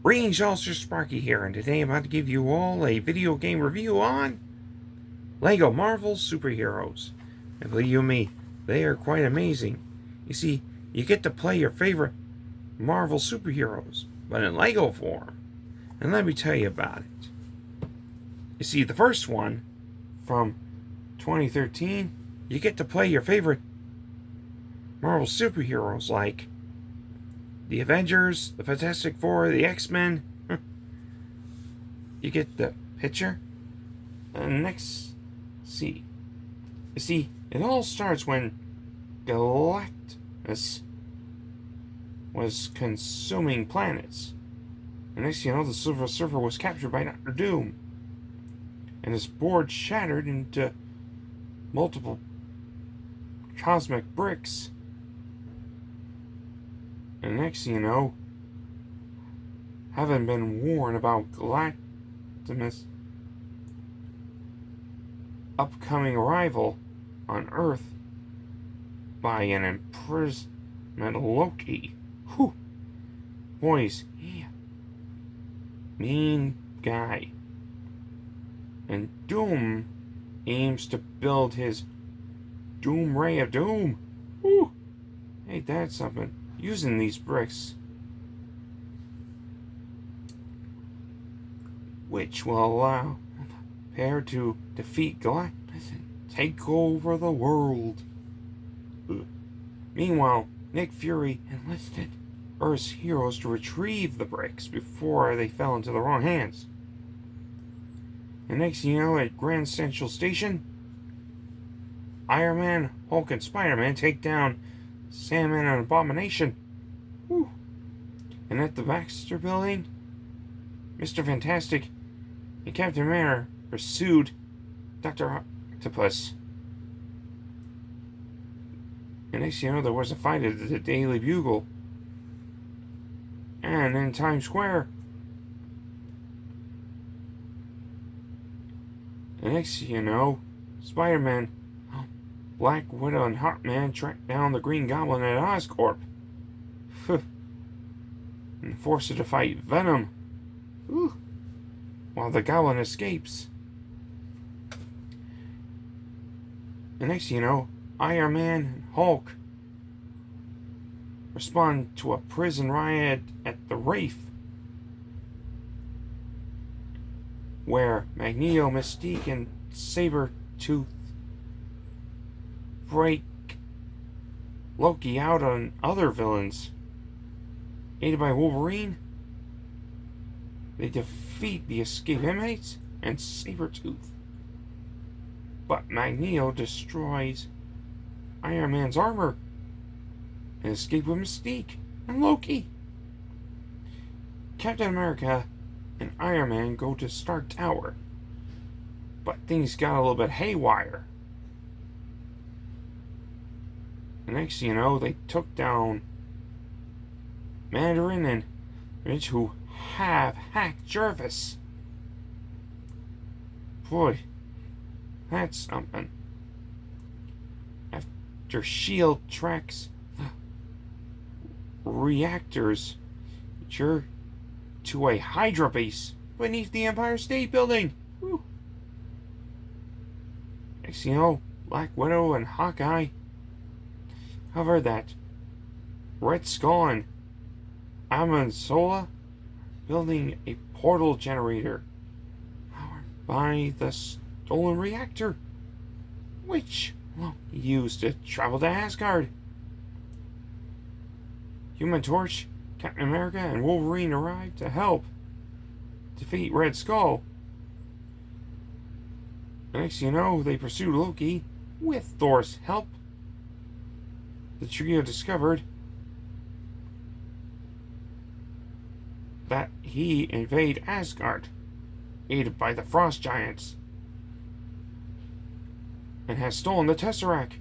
Greetings, all, Sir Sparky here, and today I'm about to give you all a video game review on LEGO Marvel Superheroes. And believe you me, they are quite amazing. You see, you get to play your favorite Marvel superheroes, but in LEGO form. And let me tell you about it. You see, the first one, from 2013, you get to play your favorite Marvel superheroes like the Avengers, the Fantastic Four, the X-Men. You get the picture? And next, you see, it all starts when Galactus was consuming planets. And next you know, the Silver Surfer was captured by Dr. Doom. And his board shattered into multiple cosmic bricks. And next you know, having been warned about Galactus' upcoming arrival on Earth by an imprisonment Loki. Whew. Boys, yeah. Mean guy. And Doom aims to build his Doom Ray of Doom. Whew. Ain't that something? Using these bricks, which will allow the pair to defeat Galactus and take over the world. Meanwhile, Nick Fury enlisted Earth's heroes to retrieve the bricks before they fell into the wrong hands. And next you know, at Grand Central Station, Iron Man, Hulk, and Spider-Man take down Sandman and Abomination. Whew. And at the Baxter Building, Mr. Fantastic and Captain America pursued Dr. Octopus. And next you know, there was a fight at the Daily Bugle. And in Times Square. And next you know, Spider-Man, Black Widow, and Hawkman track down the Green Goblin at Oscorp. And force her to fight Venom. While the Goblin escapes. And next you know, Iron Man and Hulk respond to a prison riot at the Wraith, where Magneto, Mystique, and Sabretooth break Loki out on other villains. Aided by Wolverine, they defeat the escaped inmates and Sabretooth. But Magneto destroys Iron Man's armor and escapes with Mystique and Loki. Captain America and Iron Man go to Stark Tower, but things got a little bit haywire. And next you know, they took down Mandarin and Rich, who have hacked Jarvis. Boy, that's something. After S.H.I.E.L.D. tracks reactors to a Hydra base beneath the Empire State Building. Whew. Next you know, Black Widow and Hawkeye cover that Red Skull and Amazola building a portal generator powered by the stolen reactor, which he used to travel to Asgard. Human Torch, Captain America, and Wolverine arrive to help defeat Red Skull. The next you know, they pursue Loki with Thor's help. The trio discovered that he invade Asgard, aided by the Frost Giants, and has stolen the Tesseract.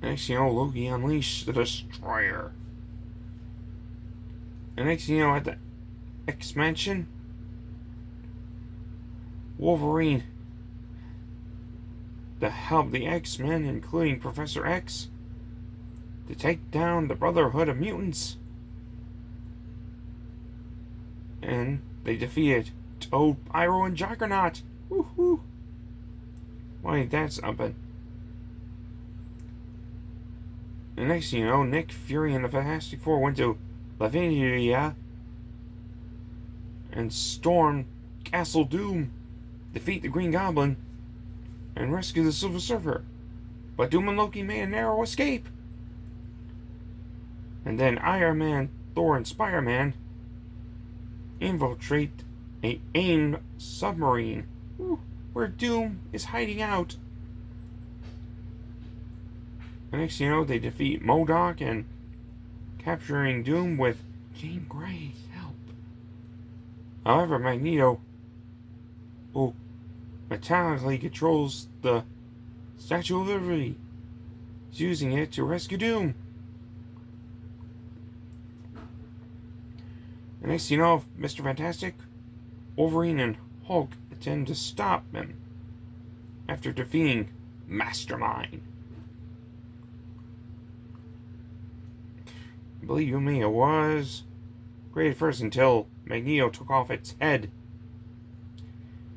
Next you know, Loki unleashed the Destroyer. And next you know, at the X-Mansion, Wolverine to help the X-Men, including Professor X, to take down the Brotherhood of Mutants. And they defeated Toad, Pyro, and Juggernaut. Woohoo! Why, that's something. The next thing you know, Nick Fury and the Fantastic Four went to Lavinia and stormed Castle Doom, defeat the Green Goblin, and rescue the Silver Surfer. But Doom and Loki made a narrow escape. And then Iron Man, Thor, and Spider-Man infiltrate a AIM submarine where Doom is hiding out. The next thing you know, they defeat MODOK and capturing Doom with Jean Grey's help. However, Magneto, who metallically controls the Statue of Liberty, is using it to rescue Doom. The next thing you know, Mr. Fantastic, Wolverine, and Hulk attempt to stop him after defeating Mastermind. Believe you me, it was great at first until Magneto took off its head.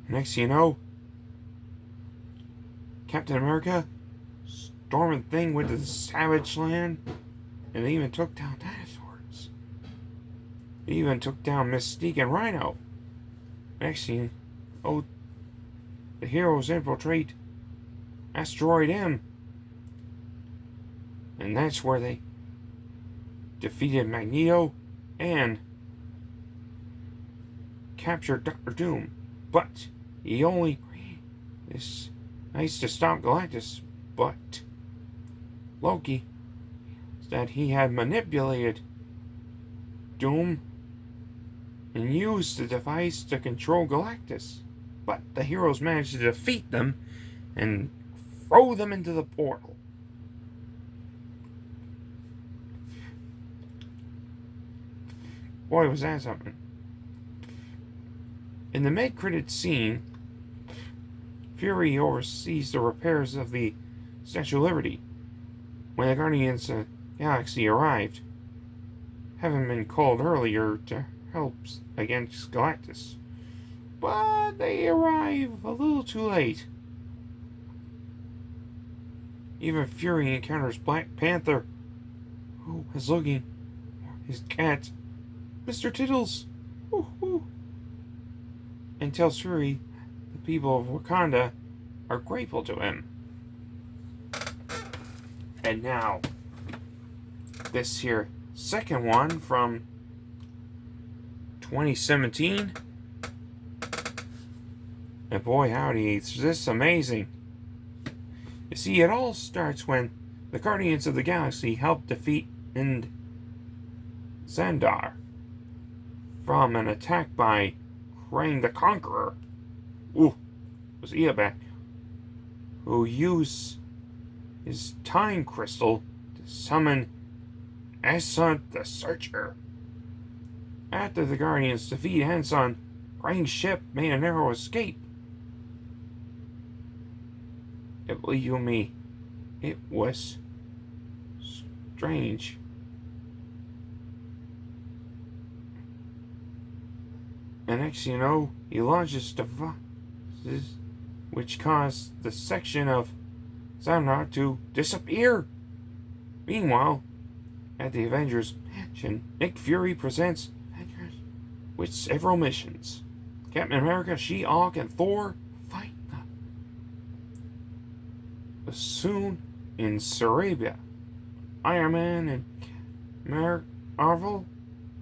Next thing you know, Captain America stormed the thing, went to the Savage Land, and they even took down dinosaurs. They even took down Mystique and Rhino. Next thing, the heroes infiltrate Asteroid M. And that's where they defeated Magneto and captured Doctor Doom. But he only is nice to stop Galactus. But Loki said he had manipulated Doom and used the device to control Galactus. But the heroes managed to defeat them and throw them into the portal. Boy, was that something. In the mid-credits scene, Fury oversees the repairs of the Statue of Liberty when the Guardians of the Galaxy arrived, having been called earlier to help against Galactus. But they arrive a little too late. Even Fury encounters Black Panther, who is looking for his cat, Mr. Tittles, and tells Fury the people of Wakanda are grateful to him. And now, this here second one from 2017. And boy howdy, is this amazing. You see, it all starts when the Guardians of the Galaxy help defeat Xandar from an attack by Krang the Conqueror. Was Eobak, who used his time crystal to summon Hanson the Searcher. After the Guardians defeat Hanson, Krang's ship made a narrow escape. Believe you me, it was strange. And next you know, he launches devices which caused the section of Xandar to disappear. Meanwhile, at the Avengers Mansion, Nick Fury presents Avengers with several missions. Captain America, She-Hulk, and Thor fight the Soon in Sarabia. Iron Man and Marvel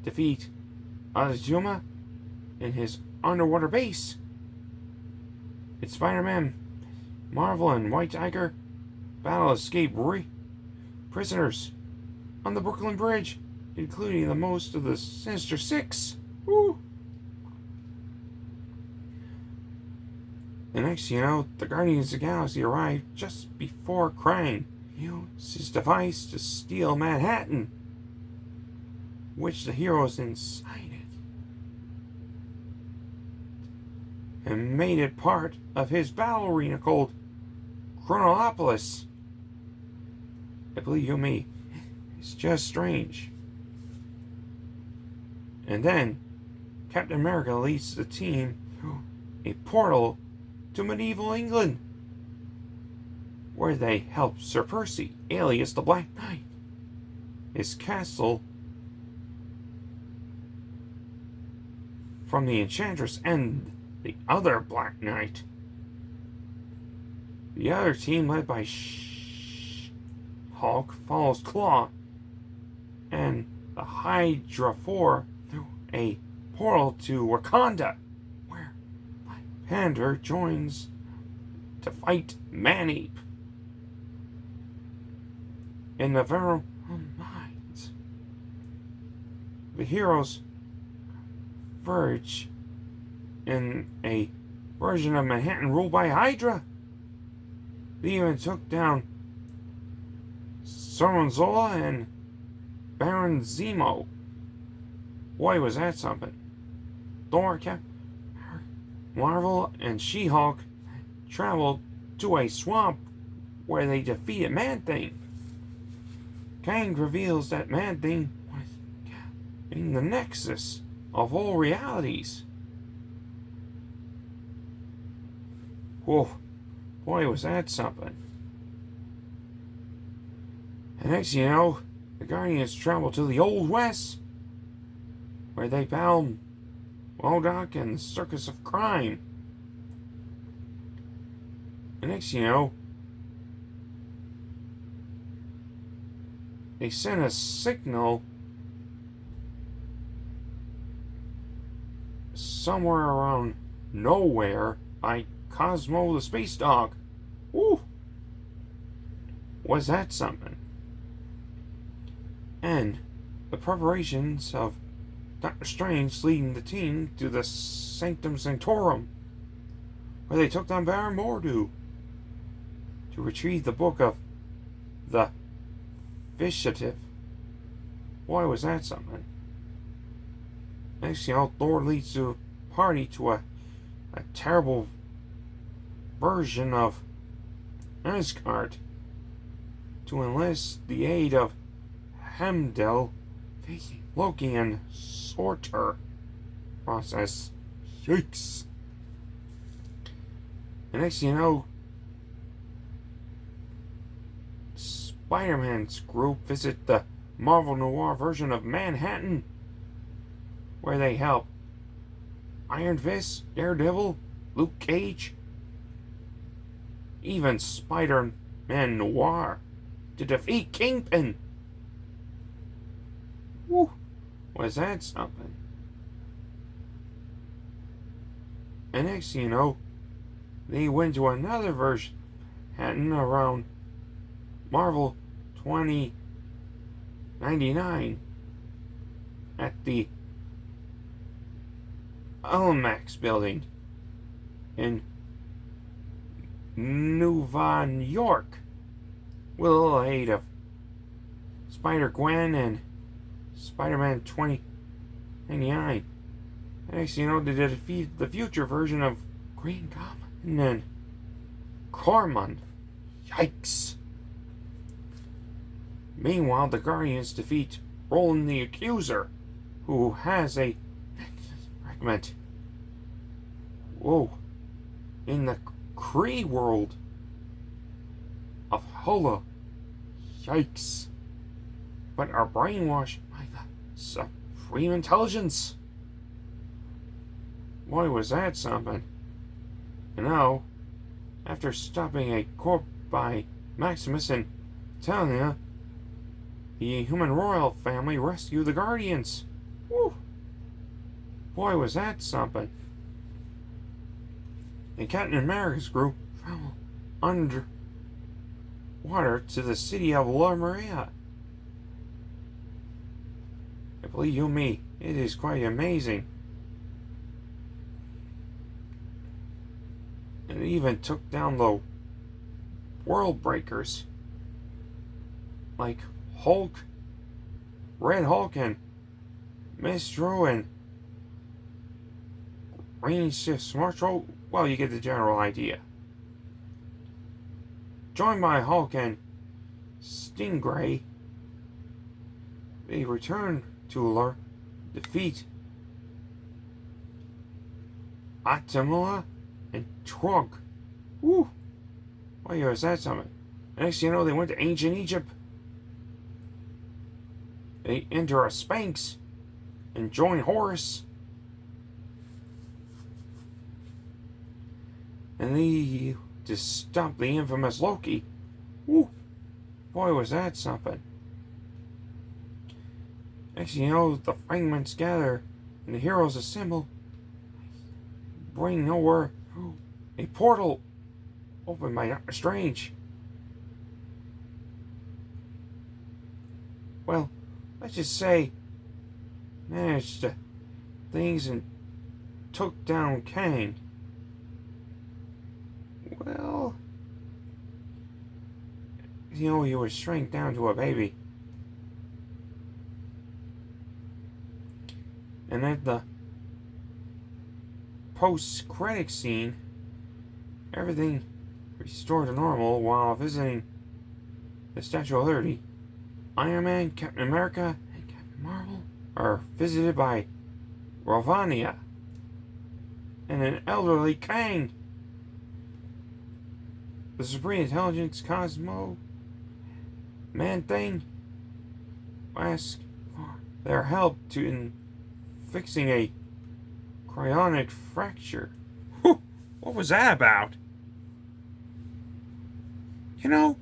defeat Azuma in his underwater base. It's Spider-Man, Marvel, and White Tiger battle escape prisoners on the Brooklyn Bridge, including the most of the Sinister Six. Woo! The next you know, the Guardians of the Galaxy arrive just before Krang uses his device to steal Manhattan, which the heroes incited and made it part of his battle arena called Chronopolis. I believe you me, it's just strange. And then Captain America leads the team through a portal to medieval England, where they help Sir Percy, alias the Black Knight, his castle from the Enchantress and the other Black Knight. The other team, led by Hulk, follows Claw and the Hydra 4 through a portal to Wakanda, where Black Panther joins to fight Man-Ape. In the Venom Mines, the heroes verge in a version of Manhattan ruled by Hydra. They even took down Zola and Baron Zemo. Boy, was that something. Thor, Marvel, and She-Hulk traveled to a swamp where they defeated Man-Thing. Kang reveals that Man-Thing was in the nexus of all realities. Whoa, boy, was that something. And next you know, the Guardians travel to the Old West, where they battle MODOK and the Circus of Crime. And next you know, they sent a signal somewhere around nowhere by Cosmo the Space Dog. Woo! Was that something? And the preparations of Doctor Strange leading the team to the Sanctum Sanctorum, where they took down Baron Mordo to retrieve the book of the Fishative. Boy, was that something. Next, you know, Thor leads the party to a terrible version of Asgard to enlist the aid of Heimdall, facing Loki and Surtur. Process. Yikes. And next you know, Spider-Man's group visit the Marvel Noir version of Manhattan, where they help Iron Fist, Daredevil, Luke Cage, even Spider-Man Noir to defeat Kingpin. Woo! Was that something? And next you know, they went to another version Manhattan around Marvel 2099 at the Almax building in New York, with a little aid of Spider-Gwen and Spider-Man 2099. And next you know, they defeat the future version of Green Goblin and then Cormund. Yikes. Meanwhile, the Guardians defeat Roland the Accuser, who has a fragment. Whoa. In the Kree world of Hela. Yikes. But are brainwashed by the Supreme Intelligence. Boy, was that something. You know, after stopping a corp by Maximus and Talia, the human royal family rescued the Guardians. Woo! Boy, was that something. And Captain America's group traveled underwater to the city of Lemuria. I believe you me, it is quite amazing. And it even took down the World Breakers, like Hulk, Red Hulk, and Mistro, and Green Smartro. Well, you get the general idea. Joined by Hulk and Stingray, they return to defeat Attila and Trunk. Woo! Boy, was that something? Next thing you know, they went to ancient Egypt. They enter a Sphinx and join Horus. And they just stopped the infamous Loki. Woo! Boy, was that something. Next thing you know, the fragments gather and the heroes assemble. Bring nowhere a portal opened by Doctor Strange. Well, let's just say, managed things and took down Kang. Well, you know, he was shrank down to a baby. And at the post-credit scene, everything restored to normal while visiting the Statue of Liberty. Iron Man, Captain America, and Captain Marvel are visited by Ravania and an elderly Kang. The Supreme Intelligence Cosmo Man-Thing ask for their help in fixing a cryonic fracture. Whew, what was that about? You know,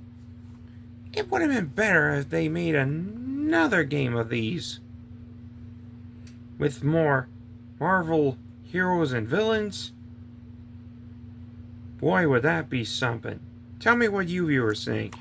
it would have been better if they made another game of these with more Marvel heroes and villains. Boy, would that be something. Tell me what you viewers think.